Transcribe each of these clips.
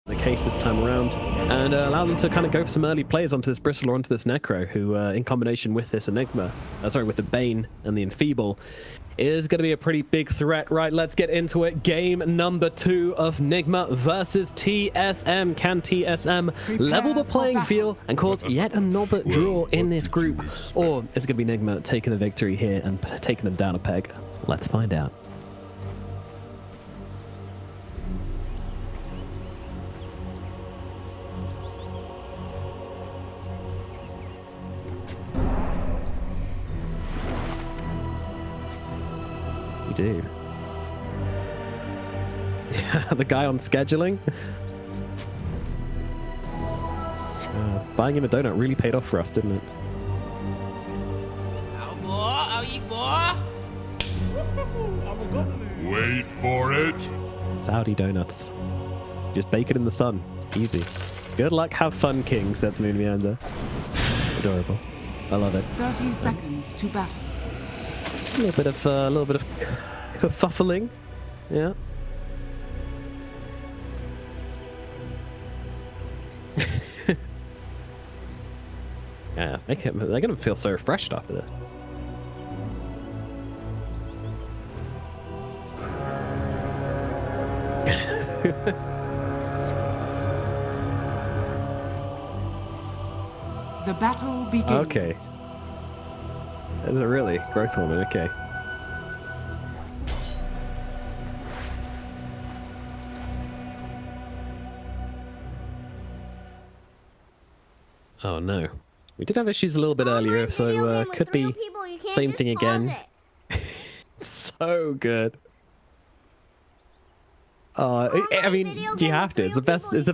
the case this time around, and allow them to kind of go for some early plays onto this Bristle or onto this Necro, who in combination with this Enigma, with the Bane and the Enfeeble, is going to be a pretty big threat. Right, let's get into it. Game number 2 of Nigma versus TSM. Can TSM level the playing field and cause yet another draw in this group, or is it going to be Nigma taking the victory here and taking them down a peg? Let's find out. Do yeah, the guy on scheduling. Buying him a donut really paid off for us, didn't it? Wait for it. Saudi donuts. Just bake it in the sun. Easy. Good luck, have fun, King, says Moon Meander. Adorable. I love it. 30 seconds to battle. A little bit of kerfuffling, yeah. Yeah, they're gonna feel so refreshed after this. The battle begins. Okay. Is it really? Growth hormone, okay. Oh no. We did have issues a little bit earlier, so could be same thing again. So good. I mean, you have to. It's the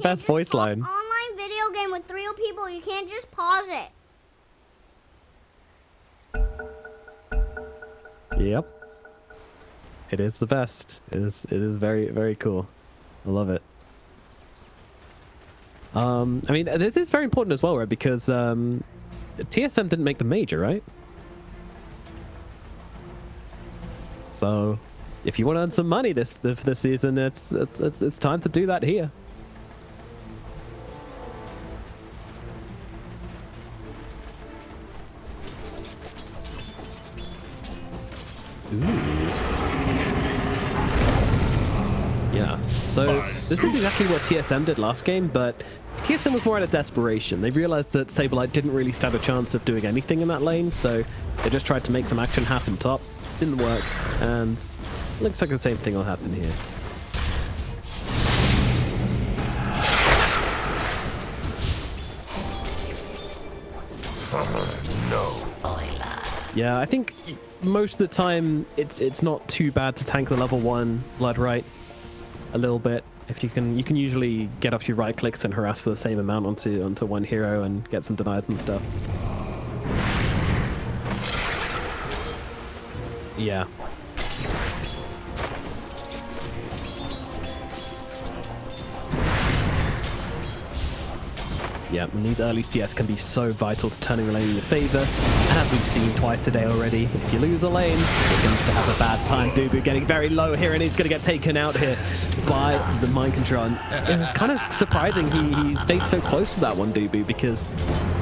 best voice line. Online video game with 3 people, you can't just pause it. Yep. It is the best. It is very, very cool. I love it. I mean, this is very important as well, right? Because TSM didn't make the major, right? So if you want to earn some money this season, it's time to do that here. Yeah, so this is exactly what TSM did last game, but TSM was more out of desperation. They realized that Saberlight didn't really stand a chance of doing anything in that lane, so they just tried to make some action happen top. Didn't work, and looks like the same thing will happen here. No. Yeah, I think most of the time it's not too bad to tank the level 1 Blood Right a little bit. If you can usually get off your right clicks and harass for the same amount onto one hero and get some denies and stuff. Yeah. Yeah, and these early CS can be so vital to turning the lane in your favor. As we've seen twice today already, if you lose a lane, it tends to have a bad time. Dubu getting very low here, and he's going to get taken out here by the mind control. And it was kind of surprising he stayed so close to that one, Dubu, because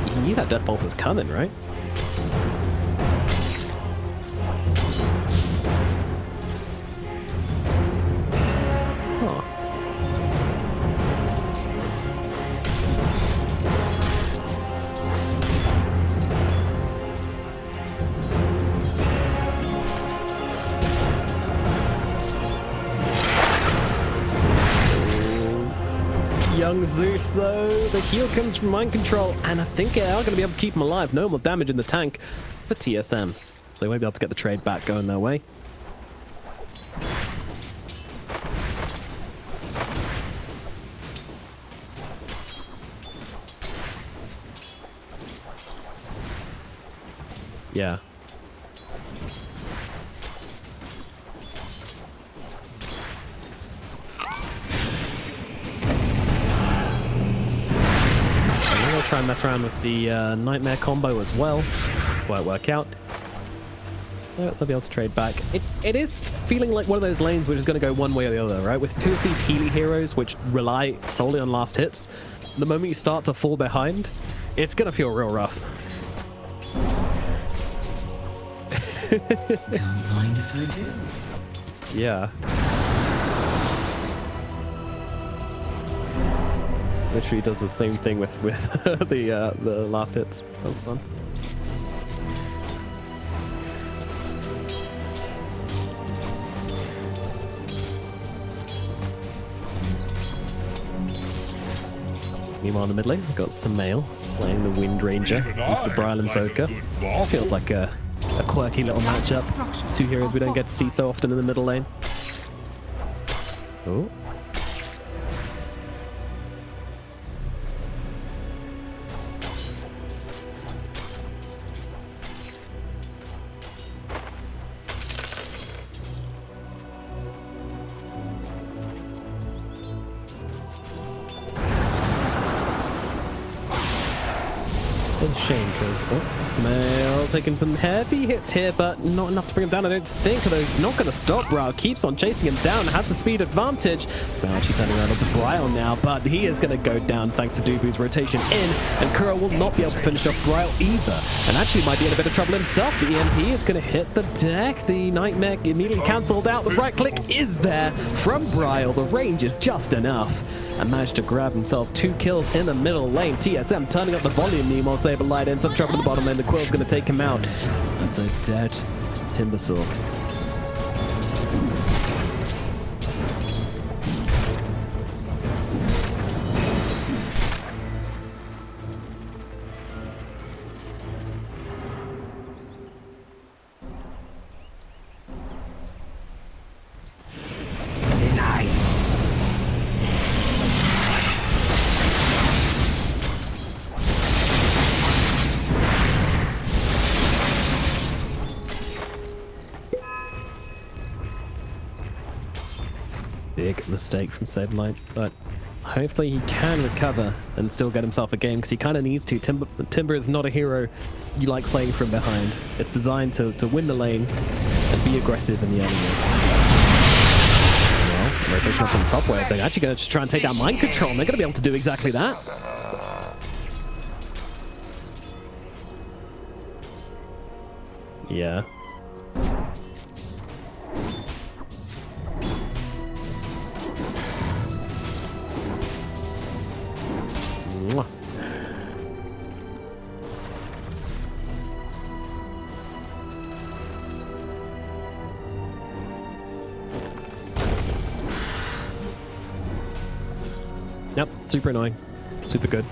he knew that death bolt was coming, right? Young Zeus, though, the heal comes from mind control, and I think they are going to be able to keep him alive. No more damage in the tank for TSM, so they won't be able to get the trade back going their way. Yeah. Try and mess around with the Nightmare combo as well. Won't work out. They'll be able to trade back. It is feeling like one of those lanes which is going to go one way or the other, right? With two of these Healy heroes which rely solely on last hits, the moment you start to fall behind, it's going to feel real rough. Don't mind if I do. Yeah. Literally does the same thing with the last hits. That was fun. Meanwhile, in the mid lane, we've got Samael playing the Wind Ranger into the Brile Invoker. Feels like a quirky little matchup. Two heroes we don't get to see so often in the middle lane. Oh. It's a shame because Samael taking some heavy hits here, but not enough to bring him down, I don't think. Although not going to stop. Rao keeps on chasing him down, has the speed advantage. Samael actually turning around onto Brile now, but he is going to go down thanks to Dubu's rotation in, and Kuro will not be able to finish off Brile either, and actually might be in a bit of trouble himself. The EMP is going to hit the deck. The Nightmare immediately cancelled out. The right click is there from Brile. The range is just enough. And managed to grab himself 2 kills in the middle lane. TSM turning up the volume. Meanwhile, Saberlight in some trouble in the bottom lane. The Quill's going to take him out. That's a dead Timbersaw. Big mistake from Saberlight, but hopefully he can recover and still get himself a game, because he kind of needs to. Timber is not a hero you like playing from behind. It's designed to win the lane and be aggressive in the early game. Well, rotation up on the top wave. They're actually going to just try and take out mind control, and they're going to be able to do exactly that. Yeah. Yep, super annoying. Super good.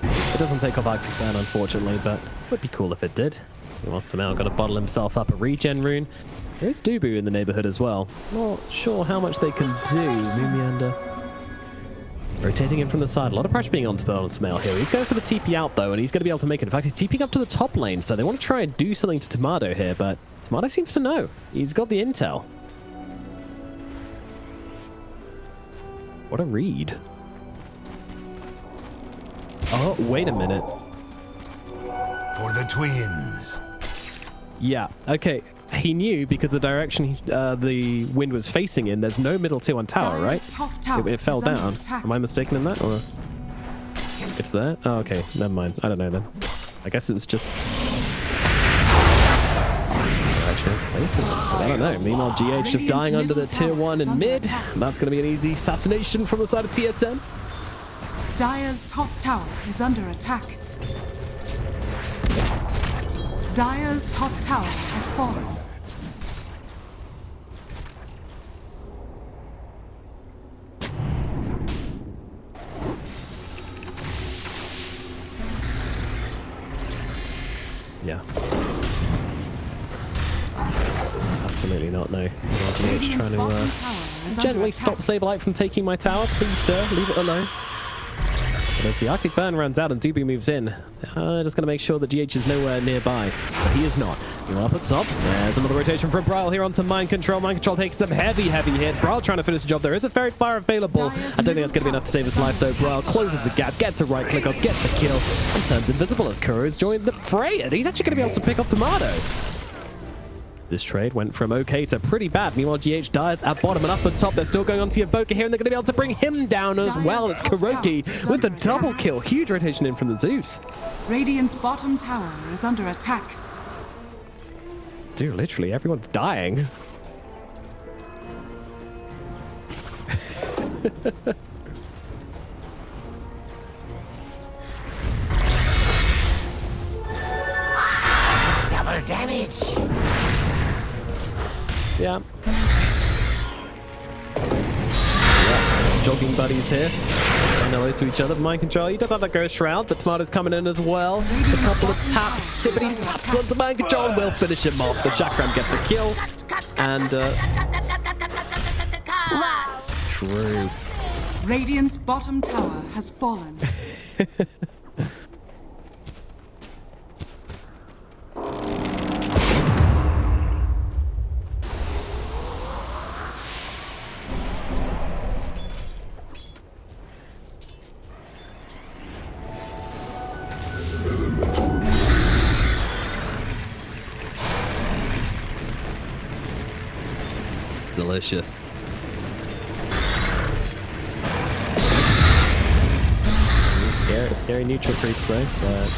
It doesn't take off Arctic Ban, unfortunately, but it would be cool if it did. Well, Samael got to bottle himself up a regen rune. There's Dubu in the neighborhood as well. Not sure how much they can do. Moomiander rotating in from the side. A lot of pressure being on Samael here. He's going for the TP out, though, and he's going to be able to make it. In fact, he's TPing up to the top lane, so they want to try and do something to Tomato here, but Tomato seems to know. He's got the intel. What a read. Oh, wait a minute. For the twins. Yeah, okay. He knew because the direction the wind was facing in, there's no middle tier 1 tower, right? It fell down. Am I mistaken in that? Or it's there? Oh, okay. Never mind. I don't know then. I guess it was just... I don't know. Meanwhile, GH just dying under the tier 1 in mid. That's going to be an easy assassination from the side of TSM. Dire's top tower is under attack. Dire's top tower has fallen. Yeah. Absolutely not, no. GH trying to gently stop Saberlight from taking my tower. Please, sir, leave it alone. But as the Arctic Burn runs out and Dubu moves in, just going to make sure that GH is nowhere nearby. But he is not. You're up at top. There's another rotation from Brile here onto Mind Control. Mind Control takes some heavy hits. Brile trying to finish the job. There is a fairy fire available. I don't think that's going to be enough to save his life though. Brile closes the gap, gets a right click up, gets the kill, and turns invisible as Kuro's joined the fray. And he's actually going to be able to pick up Tomato. This trade went from okay to pretty bad. Meanwhile, GH Dyer's at bottom and up at top. They're still going on to Evoker here, and they're going to be able to bring him down as well. It's Kuroki with a double kill. Huge rotation in from the Zeus. Radiant's bottom tower is under attack. Dude, literally everyone's dying. Double damage. Yeah. Jogging buddies here. Saying hello to each other. Mind Control. He does have that Ghost Shroud, but Tomato's coming in as well. A couple of taps. Tippity taps onto Mind Control and will finish him off. The Chakram gets the kill. And, true. Radiant's bottom tower has fallen. Delicious. Scary neutral creeps though, but...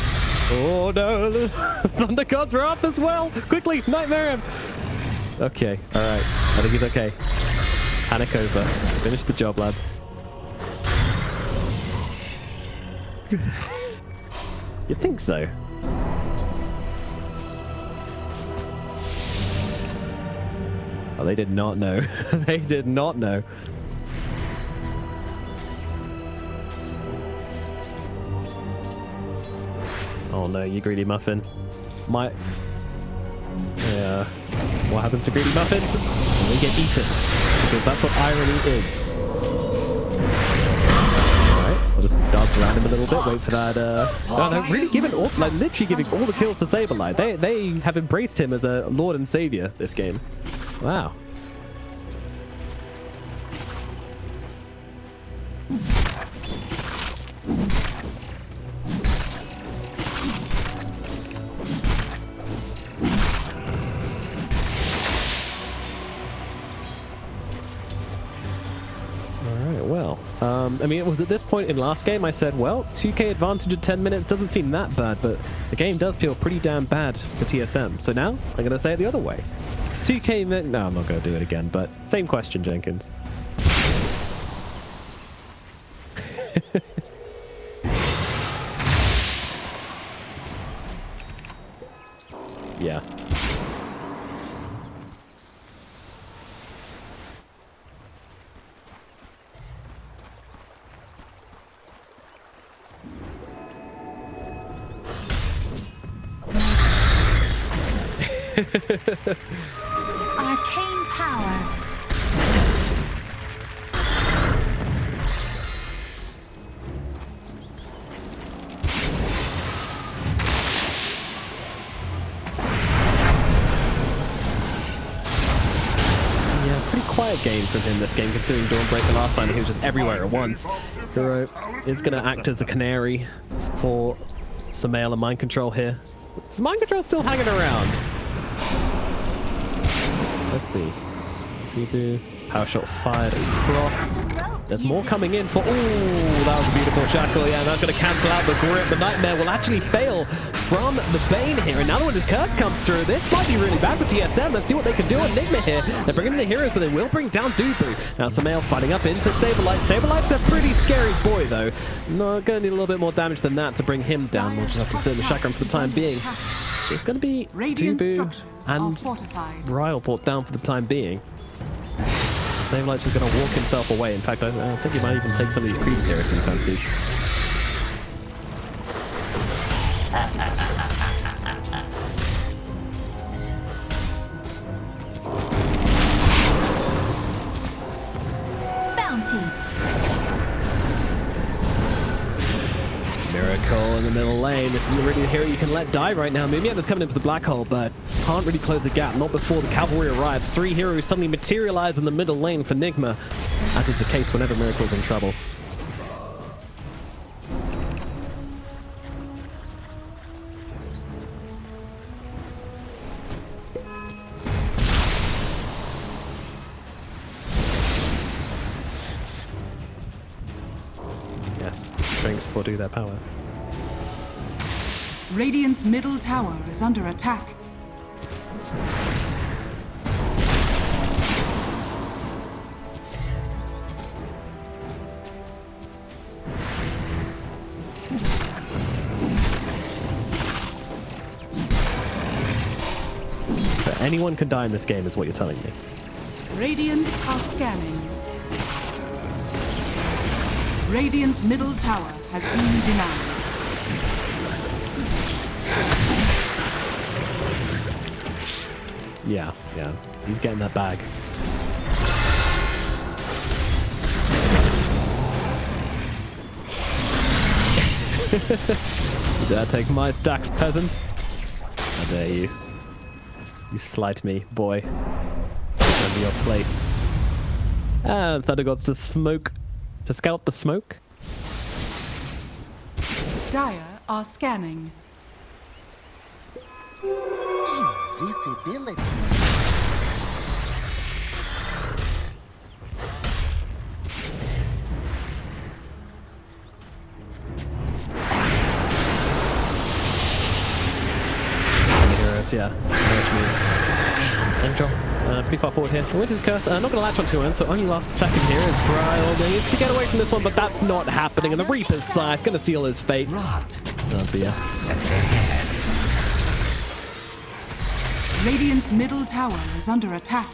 Oh no! The Thunder Gods are up as well! Quickly! Nightmare him! Okay, alright. I think he's okay. Panic over. Finish the job, lads. You'd think so. Oh, they did not know. They did not know. Oh no, you greedy muffin. Yeah. What happened to greedy muffins? They get eaten. Because that's what irony is. Alright, I'll just dance around him a little bit, wait for that, Oh, they're really giving all, like, literally giving all the kills to Saberlight. They have embraced him as a lord and savior this game. Wow. Alright, well. I mean, it was at this point in last game I said, well, 2k advantage at 10 minutes doesn't seem that bad, but the game does feel pretty damn bad for TSM. So now, I'm going to say it the other way. 2k min... No, I'm not going to do it again, but same question, Jenkins. Yeah. Arcane power. Yeah, pretty quiet game from him this game, considering Dawnbreaker last time he was just everywhere at once. Kuro is going to act as the canary for Samael and Mind Control here. Is Mind Control still hanging around? Let's see. Power shot fired across. There's more coming in for... Ooh, that was a beautiful shackle. Yeah, that's going to cancel out the grip. The Nightmare will actually fail from the Bane here. And now when his curse comes through, this might be really bad for TSM. Let's see what they can do on Nigma here. They're bringing in the heroes, but they will bring down Dubu. Now Samael fighting up into Saberlight. Saberlight's a pretty scary boy, though. No, going to need a little bit more damage than that to bring him down. We'll just have to sit in the chakram for the time being. It's going to be Dubu and Ryle brought down for the time being. Saberlight's just going to walk himself away. In fact, I think he might even take some of these creeps here if he fancies. Bounty. Mirror Miracle in the middle lane. This is really the hero you can let die right now. Mumieta's coming in for the black hole, but can't really close the gap. Not before the cavalry arrives. 3 heroes suddenly materialize in the middle lane for Nigma, as is the case whenever Miracle's in trouble. Yes, strength forego their power. Radiant's middle tower is under attack. So anyone can die in this game is what you're telling me. Radiant are scanning. Radiant's middle tower has been denied. Yeah, yeah. He's getting that bag. Dare take my stacks, peasant? How dare you? You slight me, boy. Under your place. And Thunder Gods to smoke. To scout the smoke. Dire are scanning. Invisibility. Heroes, yeah. Angel, pretty far forward here. Winter's Curse, not going to latch on to him, so only last second here is Brian needs to get away from this one, but that's not happening, and the Reaper's Scythe going to seal his fate. Oh dear. Radiant's middle tower is under attack.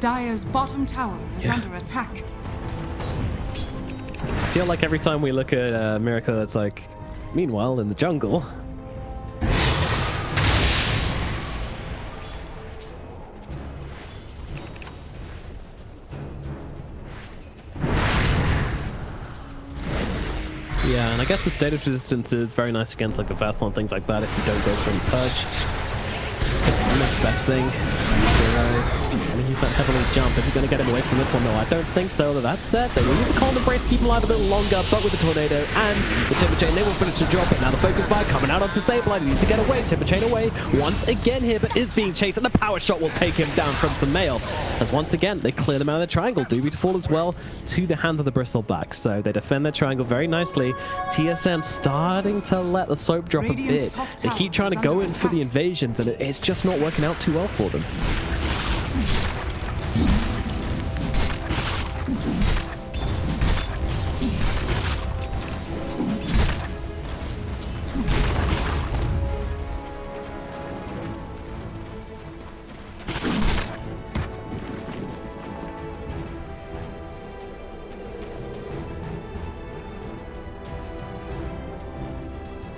Dire's bottom tower is under attack. I feel like every time we look at Miracle, it's like, meanwhile, in the jungle. Yeah, and I guess this data resistance is very nice against like the Vessel and things like that if you don't go for any purge. It's not the best thing. I mean, he's not heavily jump. Is he going to get him away from this one? No, I don't think so. That said, they will use the Calm Embrace to keep him alive a little longer, but with the Tornado and the Timber Chain, they will finish the job. But now the Focus Fire coming out onto Sableye. He needs to get away. Timber Chain away once again here, but is being chased, and the Power Shot will take him down from some mail. As once again, they clear them out of the triangle. Doobie to fall as well to the hand of the Bristleback. So they defend their triangle very nicely. TSM starting to let the soap drop a bit. They keep trying to go in for the invasions, and it's just not working out too well for them.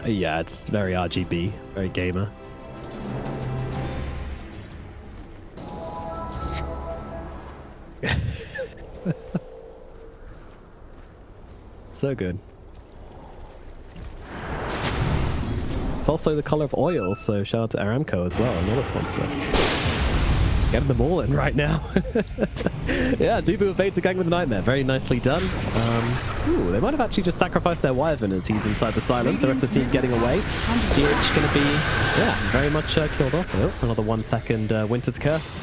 Yeah, it's very RGB, very gamer. So good. It's also the color of oil, so shout out to Aramco as well, another sponsor. Getting them all in right now. Yeah, Dubu evades the gang with a Nightmare. Very nicely done. Ooh, they might have actually just sacrificed their Wyvern as he's inside the silence. The rest of the team getting away. GH going to be, yeah, very much killed off. Oh, another 1 second Winter's Curse.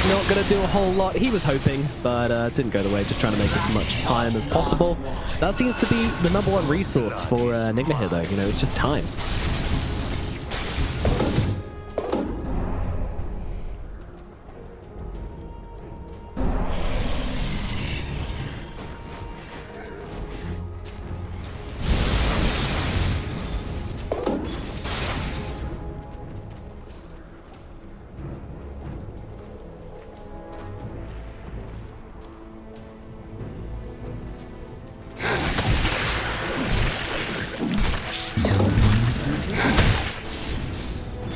Not going to do a whole lot. He was hoping, but didn't go the way. Just trying to make as much time as possible. That seems to be the #1 resource for Nigma here, though. You know, it's just time.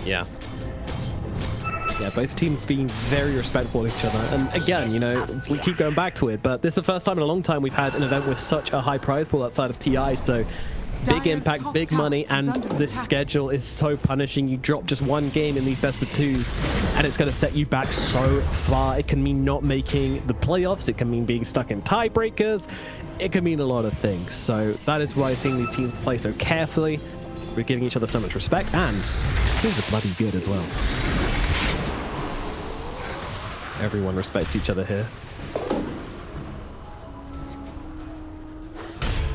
Yeah. Yeah, both teams being very respectful of each other. And again, you know, we keep going back to it, but this is the first time in a long time we've had an event with such a high prize pool outside of TI, so big impact, big money, and this schedule is so punishing. You drop just one game in these best of twos, and it's going to set you back so far. It can mean not making the playoffs. It can mean being stuck in tiebreakers. It can mean a lot of things. So that is why seeing these teams play so carefully, we're giving each other so much respect, and teams are bloody good as well. Everyone respects each other here.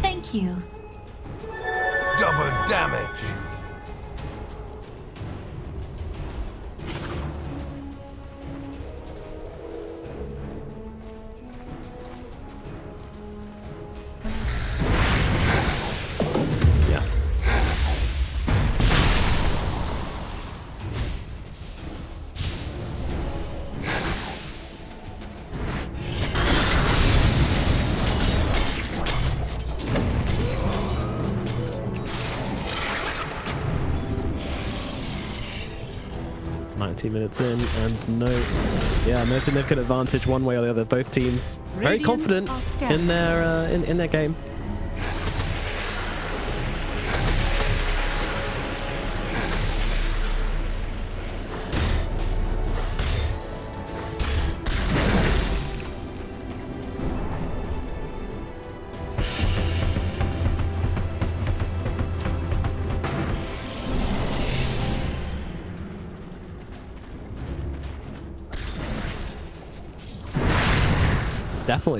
Thank you. Double damage. Yeah. Minutes in, and no significant advantage one way or the other. Both teams very confident in their game.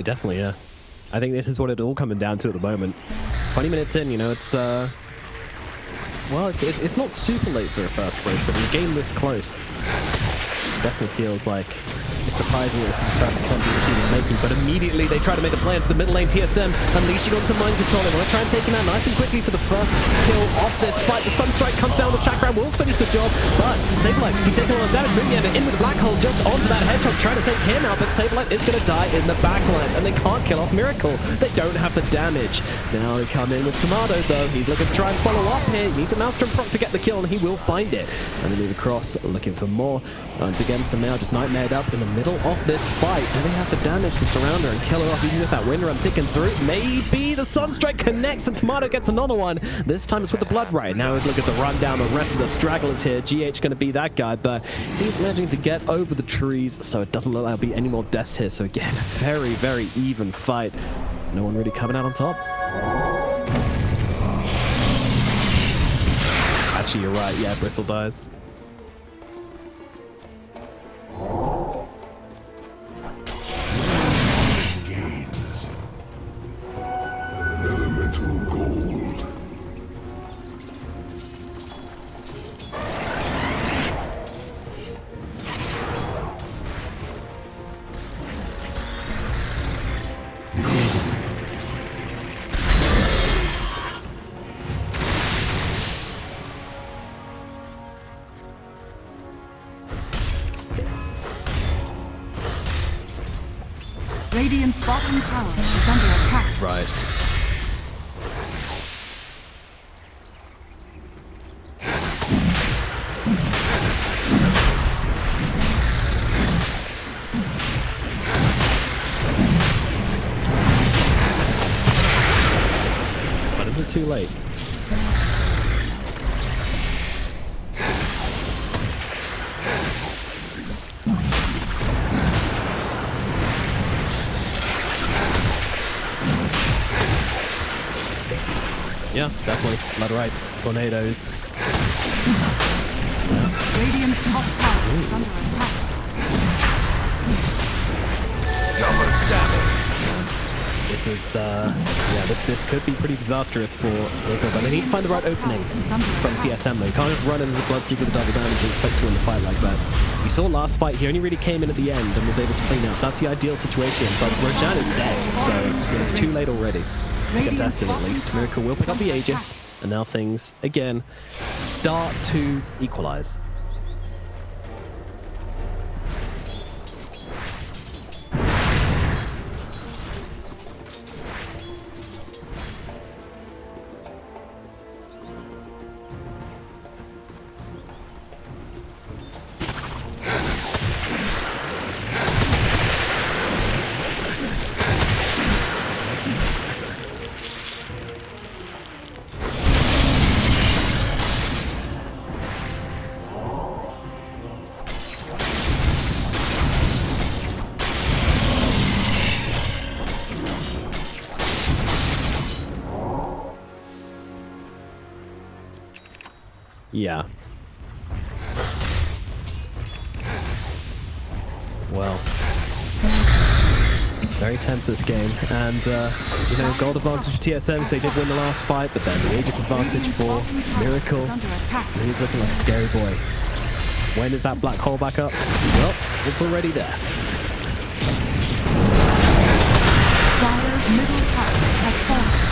Definitely, yeah. I think this is what it's all coming down to at the moment. 20 minutes in, you know, it's well, it's not super late for a first break, but in a game this close, it definitely feels like it's surprising that this is the first attempt the team is making. But immediately they try to make a play into the middle lane. TSM unleashing onto mind control. They want to try and take him out nice and quickly for the first kill off this fight. The Sunstrike comes down. The Chakra will finish the job, but Sableye, he's taking a lot of damage. Moving in with the black hole just onto that hedgehog, trying to take him out, but Sableye is going to die in the backlines, and they can't kill off Miracle. They don't have the damage. Now they come in with Tomato though. He's looking to try and follow up here. He needs a Maelstrom proc to get the kill, and he will find it. And they move across, looking for more. Once again, Samel just nightmared up in the middle of this fight. Do they have the damage to surround her and kill her off, even with that wind run ticking through? Maybe the Sunstrike connects and Tomato gets another one. This time it's with the Blood Right. Now he's looking to run down the rest of the stragglers here. GH going to be that guy, but he's managing to get over the trees, so it doesn't look like there'll be any more deaths here. So again, very, very even fight. No one really coming out on top. Actually, you're right. Yeah, Bristle dies. Gains. Elemental gold. Radiant's bottom tower is under attack. Right. But is it too late? Yeah, definitely. Blood Rights, tornadoes. Radiant's top tower is under attack. Double damage. This is, yeah, this could be pretty disastrous for Rico, but they need to find the right opening from TSM though. You can't just run into the Bloodseeker with the double damage and expect to win the fight like that. You saw last fight, he only really came in at the end and was able to clean up. That's the ideal situation, but Roshan is dead, so it's too late already. Get tested at least. Miracle will pick up the Aegis, and now things, again, start to equalize. Yeah. Well, very tense this game, and you know, gold advantage for TSM. They did win the last fight, but then the Aegis advantage for Miracle. He's looking like a scary boy. When is that black hole back up? Well, it's already there. Dire's middle tower has fallen.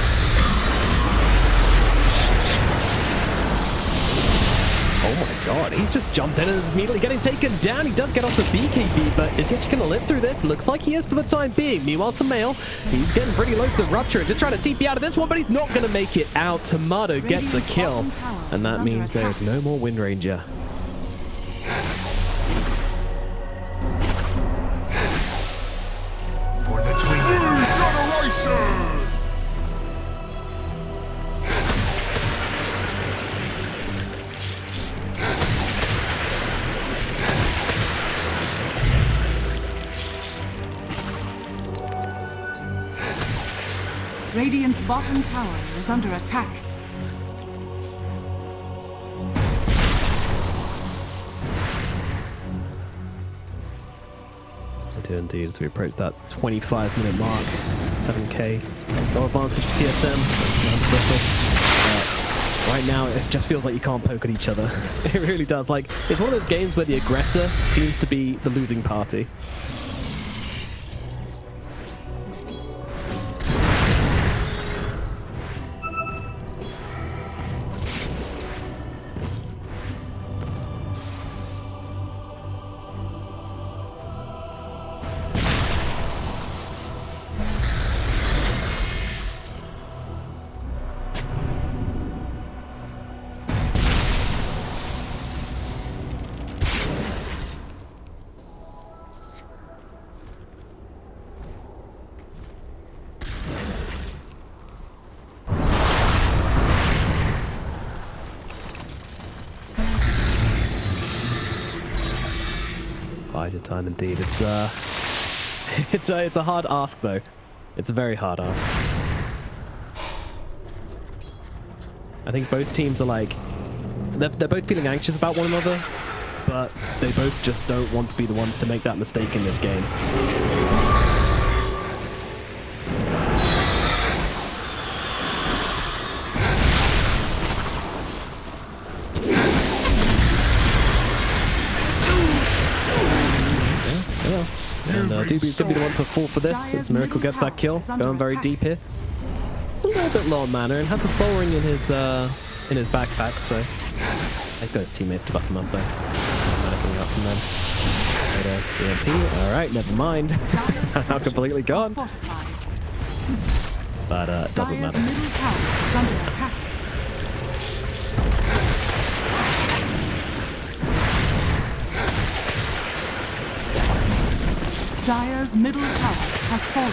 Oh my god, he's just jumped in and is immediately getting taken down. He does get off the BKB, but is he actually going to live through this? Looks like he is for the time being. Meanwhile, Sumail, he's getting pretty low to Rupture, just trying to TP out of this one, but he's not going to make it out. Tomato gets the kill, and that means there's no more Wind Ranger. For the twin generation! Radiant's bottom tower is under attack. I do indeed, as we approach that 25-minute mark. 7k. Goal advantage for TSM. Right now, it just feels like you can't poke at each other. It really does. Like, it's one of those games where the aggressor seems to be the losing party. Bided time indeed. It's a hard ask though. It's a very hard ask. I think both teams are like they're both feeling anxious about one another, but they both just don't want to be the ones to make that mistake in this game. And DB's going to be the one to fall for this as Miracle gets that kill. Going very deep here. It's a little bit low on mana and has a soul ring in his backpack, so he's got his teammates to buff him up though. Mana coming up from them. EMP. Alright, never mind. Now completely gone. But it doesn't matter. Middle tower is under attack. Dire's middle tower has fallen.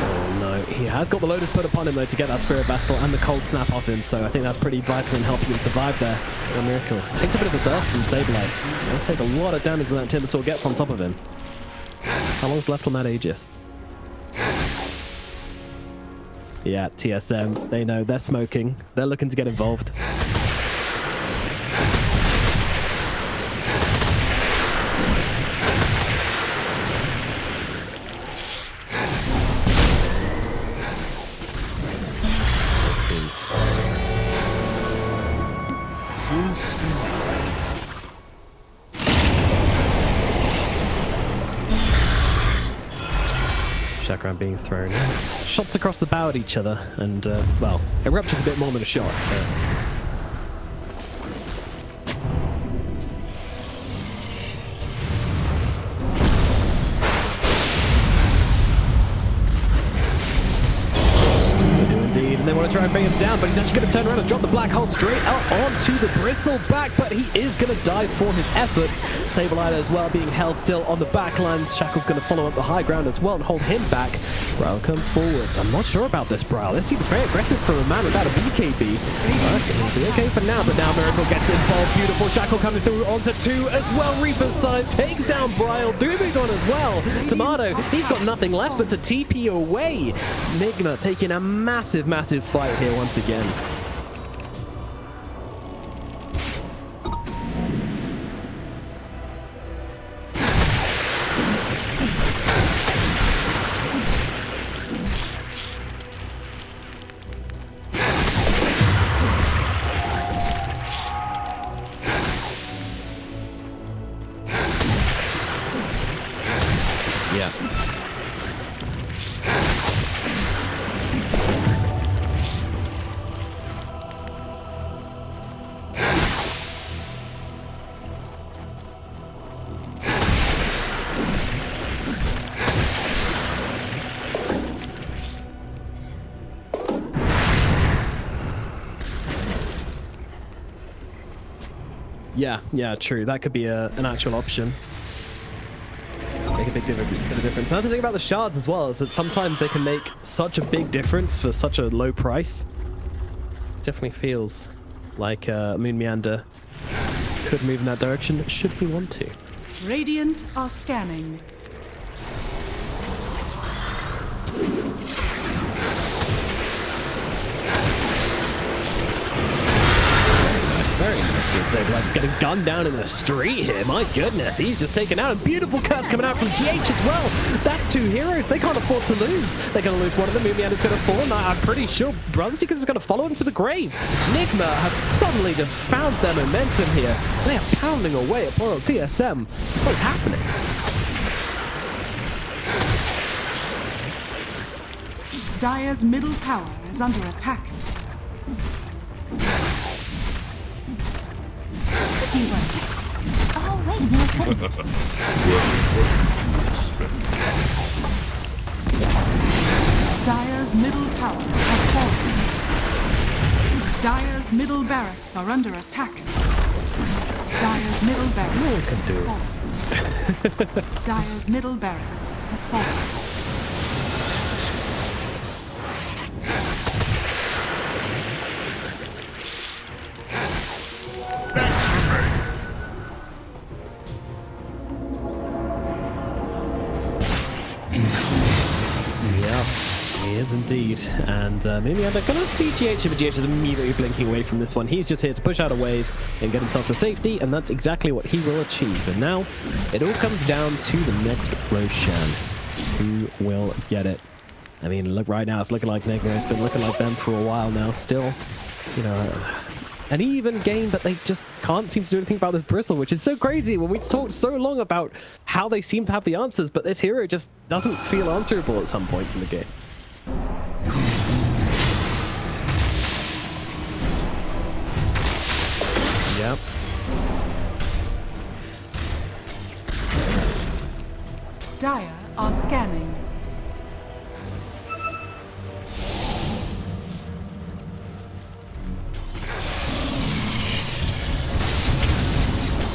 Oh no, he has got the Lotus put upon him though to get that Spirit Vessel and the Cold Snap off him, so I think that's pretty vital in helping him survive there. A Miracle. Takes a bit of a burst from Sableye. Let's take a lot of damage when that Timbersaw gets on top of him. How long's left on that Aegis? Yeah, TSM, they know, they're smoking. They're looking to get involved. Chakram being thrown. Shots across the bow at each other, and well, it ruptures a bit more than a shot. They do indeed, and they want want to try and bring him down, but he's actually going to turn around and drop the black hole straight up onto the bristle back, but he is going to die for his efforts. Sableye as well being held still on the back lines. Shackle's going to follow up the high ground as well and hold him back. Braille comes forwards. I'm not sure about this Braille. This seems very aggressive for a man without a BKB. It'll be okay for now, but now Miracle gets involved. Beautiful Shackle coming through onto 2 as well. Reaper's side takes down Braille. Doobie's on as well. Tomato, he's got nothing left but to TP away. Nigma taking a massive, massive fight here once again. Yeah. Yeah, true. That could be an actual option. Make a bit of a difference. Another thing about the shards as well is that sometimes they can make such a big difference for such a low price. Definitely feels like Moon Meander could move in that direction should we want to. Radiant are scanning. Very nice. Sableye's getting gunned down in the street here. My goodness, he's just taken out. And beautiful cuts coming out from GH as well. That's 2 heroes. They can't afford to lose. They're going to lose one of them. Moonmeander's going to fall. And I'm pretty sure Brother Seekers is going to follow him to the grave. Nigma have suddenly just found their momentum here. They are pounding away at poor old TSM. What's happening? Dire's middle tower is under attack. Oh, wait, no, I couldn't. Dire's middle tower has fallen. Dire's middle barracks are under attack. Dire's middle barracks No one can do has fallen. Dire's middle barracks has fallen. Indeed, and maybe they're going to see GH, but GH is immediately blinking away from this one. He's just here to push out a wave and get himself to safety, and that's exactly what he will achieve. And now it all comes down to the next Roshan. Who will get it? I mean, look, right now it's looking like Nigma. It's been looking like them for a while now. Still, you know, an even game, but they just can't seem to do anything about this bristle, which is so crazy when we talked so long about how they seem to have the answers, but this hero just doesn't feel answerable at some points in the game. Yep. Dire are scanning.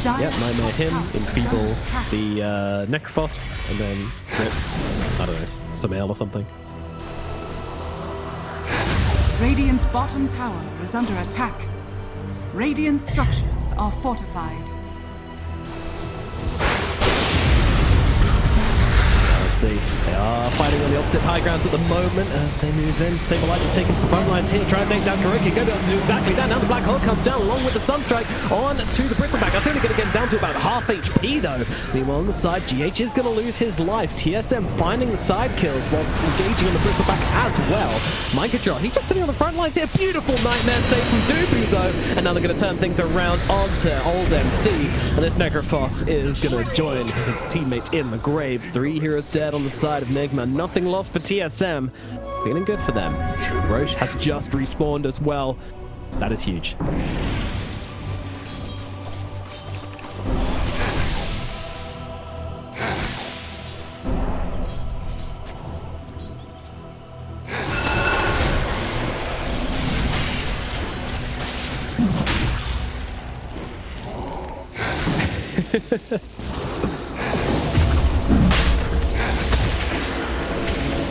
Yep, Nightmare him, enfeeble the Necrophos, and then rip, I don't know, some ale or something. Radiant's bottom tower is under attack. Radiant structures are fortified. Let's see. They are fighting on the opposite high grounds at the moment as they move in. Sableye is taking the front lines here, trying to take down Kuroki. Go down to do exactly that. Now the Black Hole comes down along with the Sunstrike on to the Bristleback. That's only going to get down to about half HP though. Meanwhile on the side, GH is going to lose his life. TSM finding the side kills whilst engaging on the Bristleback as well. Mind control, he's just sitting on the front lines here. Beautiful Nightmare save from Doobie though. And now they're going to turn things around onto Old MC. And this Necrophos is going to join his teammates in the grave. 3 heroes dead on the side of Nigma. Nothing lost for TSM. Feeling good for them. Roche has just respawned as well. That is huge.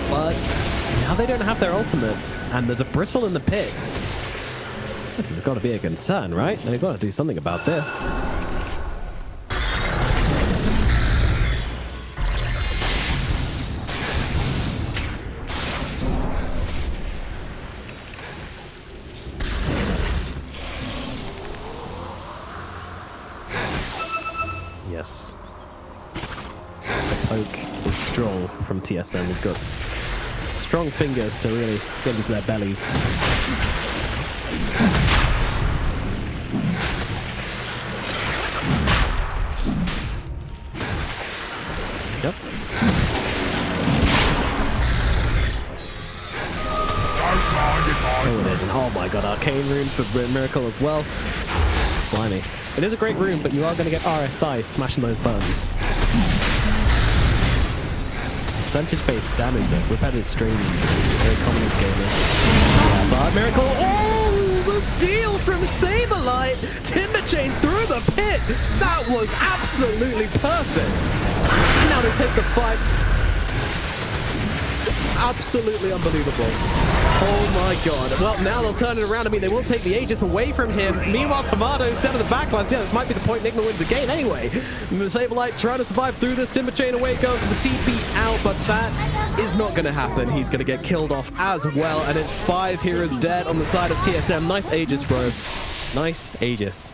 But now they don't have their ultimates, and there's a bristle in the pit. This has got to be a concern, right? They've got to do something about this. Yes. The poke is strong from TSM. They've got strong fingers to really get into their bellies. Yep. Oh, it is. And oh my god, arcane rune for Miracle as well. Blimey. It is a great rune, but you are going to get RSI smashing those buttons. Percentage-based damage, though. We've had it streamed very common in gamers. Yeah, but Miracle. Oh, the steal from Saberlight! Timber Chain through the pit! That was absolutely perfect! Now to take the fight. Absolutely unbelievable. Oh my god. Well, now they'll turn it around. I mean, they will take the Aegis away from him. Meanwhile, Tomato's down to the backlines. Yeah, this might be the point Nigma wins the game anyway. Saberlight trying to survive through this. Timber Chain away goes to the TP out, but that is not going to happen. He's going to get killed off as well, and it's 5 heroes dead on the side of TSM. Nice Aegis, bro. Nice Aegis.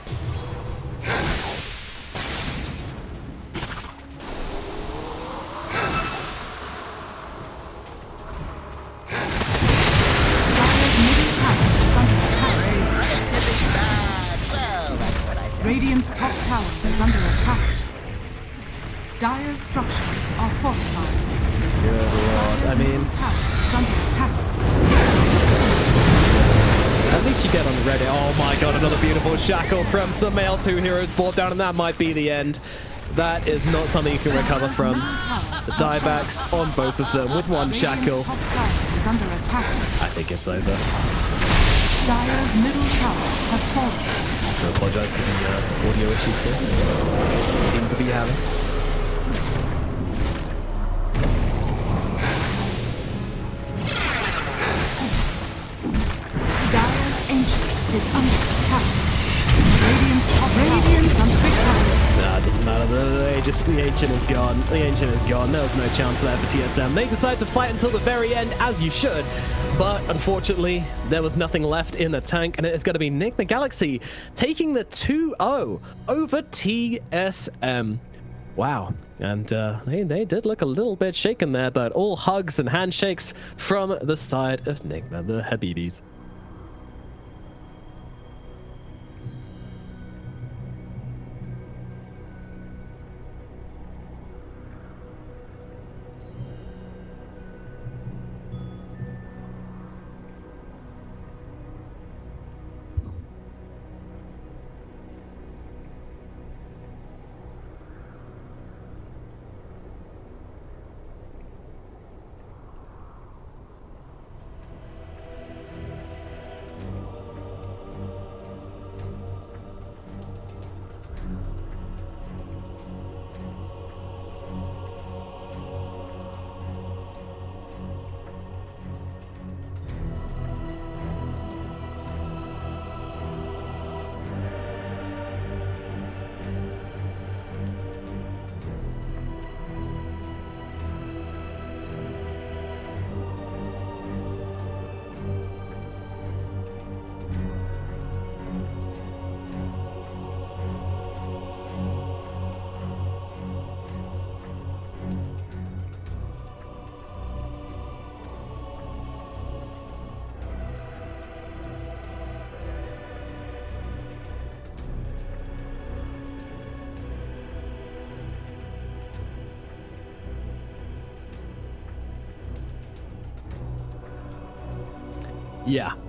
Radiant's top tower is under attack. Dire's structures are fortified. Good lord. I mean, Tower is under attack. at least you get on Reddit. Oh my god, another beautiful shackle from Sumail. 2 heroes brought down, and that might be the end. That is not something you can recover from. The diebacks on both of them with 1 shackle. Radiant's top tower is under attack. I think it's over. Dire's middle tower has fallen. I apologize for the audio issues here. Seem to be having. Dire's ancient is under attack. Radiant's top tower is under attack. Nah, it doesn't matter. The Ancient is gone. The Ancient is gone. There was no chance there for TSM. They decide to fight until the very end, as you should. But unfortunately, there was nothing left in the tank, and it is going to be Nigma Galaxy taking the 2-0 over TSM. Wow. And they did look a little bit shaken there, but all hugs and handshakes from the side of Nigma, the Habibis.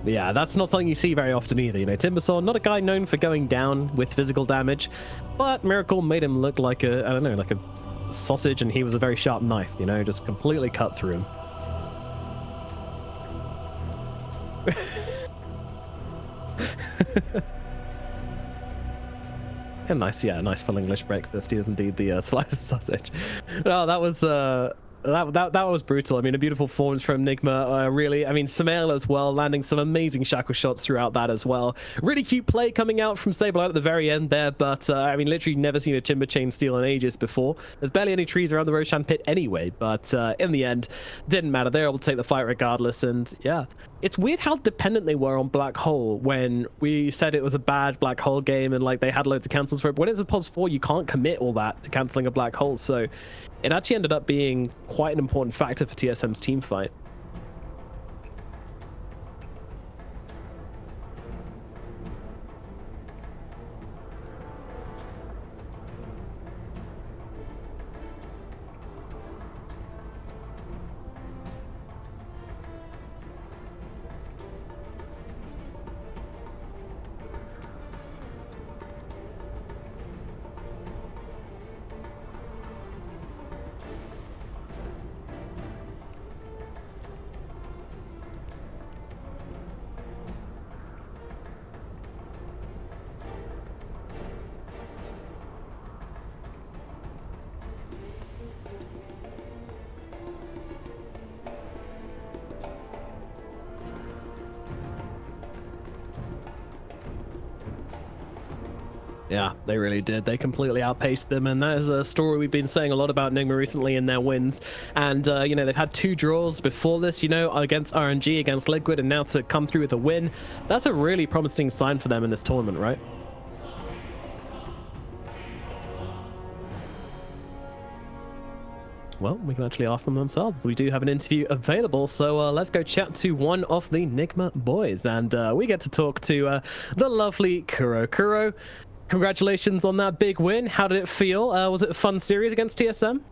Yeah, that's not something you see very often either. You know, Timbersaw, not a guy known for going down with physical damage, but Miracle made him look like a, I don't know, like a sausage, and he was a very sharp knife, you know, just completely cut through him. A nice, yeah, a nice full English breakfast. He is indeed the sliced sausage. No, that was that was brutal. I mean, a beautiful performance from Nigma. Really, I mean, Samael as well, landing some amazing shackle shots throughout that as well. Really cute play coming out from Sable at the very end there, but I mean, literally never seen a timber chain steal in ages before. There's barely any trees around the Roshan pit anyway, but in the end, didn't matter. They're able to take the fight regardless, and yeah. It's weird how dependent they were on Black Hole when we said it was a bad Black Hole game and like they had loads of cancels for it. When it's a pos 4, you can't commit all that to canceling a Black Hole, so it actually ended up being quite an important factor for TSM's team fight. Yeah, they really did. They completely outpaced them, and that is a story we've been saying a lot about Nigma recently in their wins. And, you know, they've had 2 draws before this, you know, against RNG, against Liquid, and now to come through with a win. That's a really promising sign for them in this tournament, right? Well, we can actually ask them themselves. We do have an interview available, so let's go chat to one of the Nigma boys, and we get to talk to the lovely Kuro. Kuro, congratulations on that big win. How did it feel? Was it a fun series against TSM?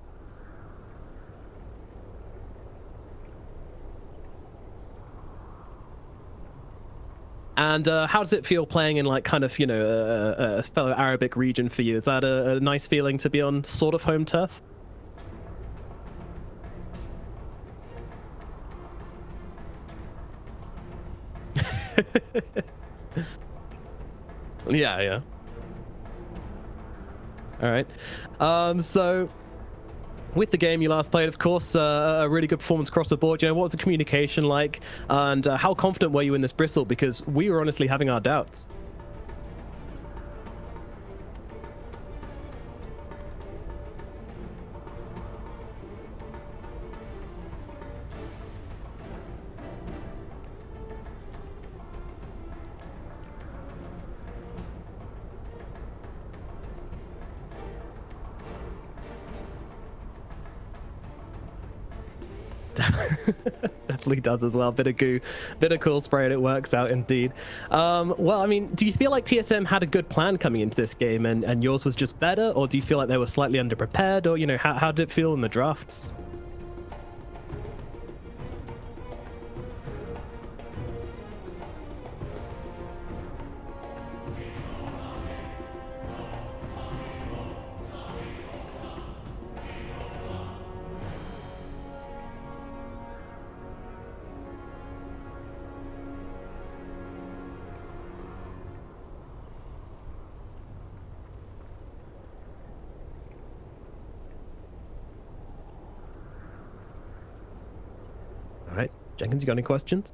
And how does it feel playing in, like, kind of, you know, a fellow Arabic region for you? Is that a nice feeling to be on sort of home turf? Yeah. All right. So with the game you last played, of course, a really good performance across the board. You know, what was the communication like, and how confident were you in this bristle? Because we were honestly having our doubts. Definitely does as well. Bit of goo, bit of cool spray, and it works out indeed. Well, I mean, do you feel like TSM had a good plan coming into this game, and yours was just better, or do you feel like they were slightly underprepared, or, you know, how did it feel in the drafts? All right, Jenkins, you got any questions?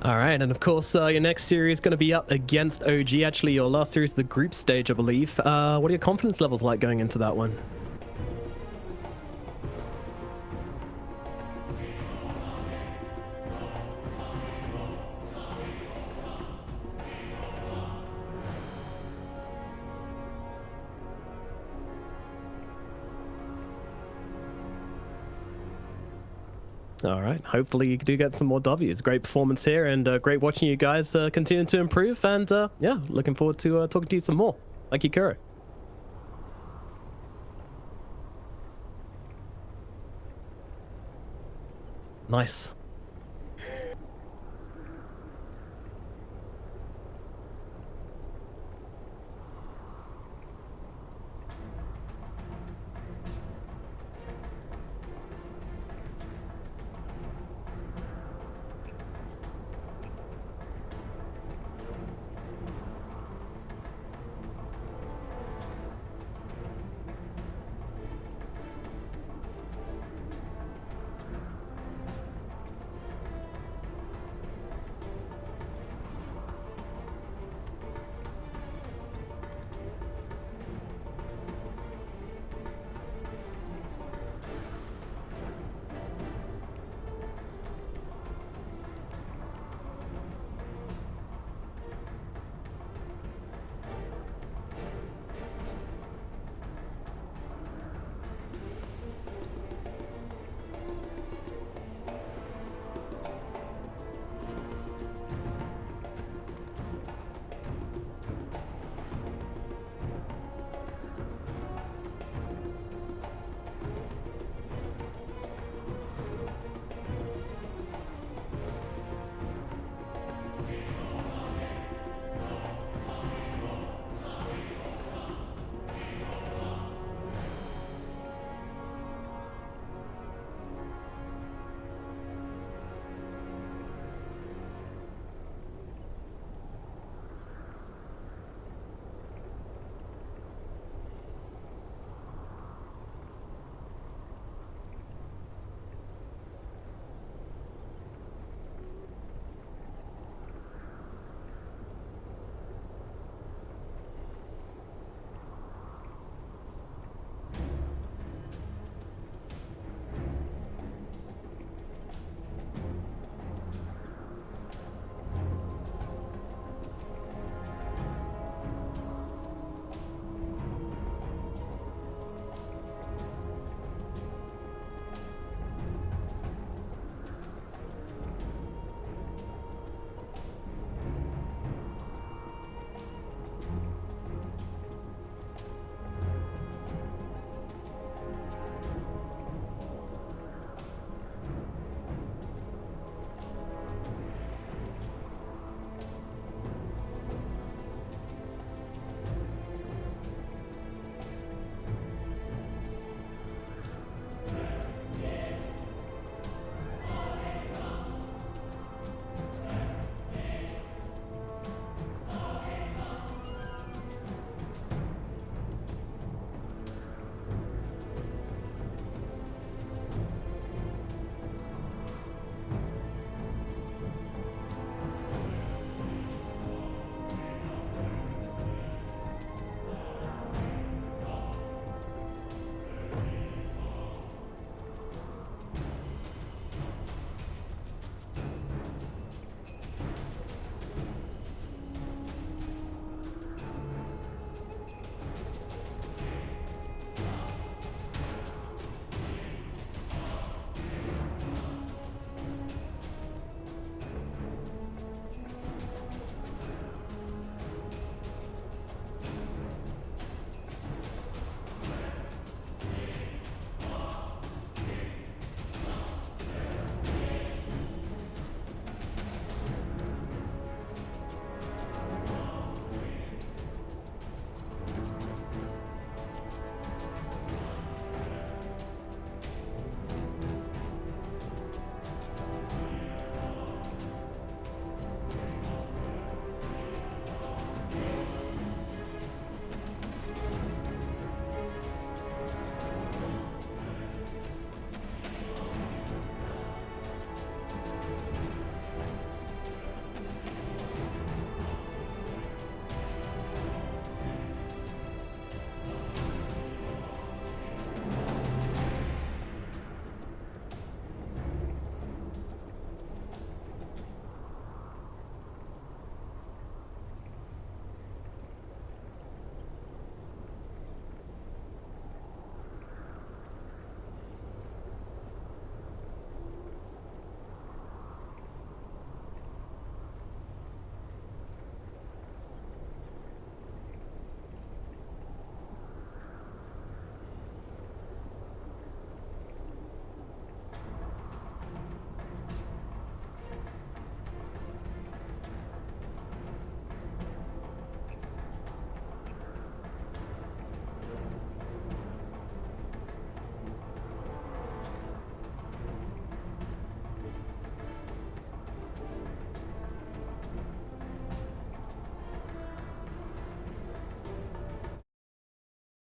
All right, and of course, your next series is going to be up against OG. Actually, your last series, the group stage, I believe. What are your confidence levels like going into that one? All right. Hopefully you do get some more W's. Great performance here, and great watching you guys continue to improve. And yeah, looking forward to talking to you some more. Thank you, Kuro. Nice.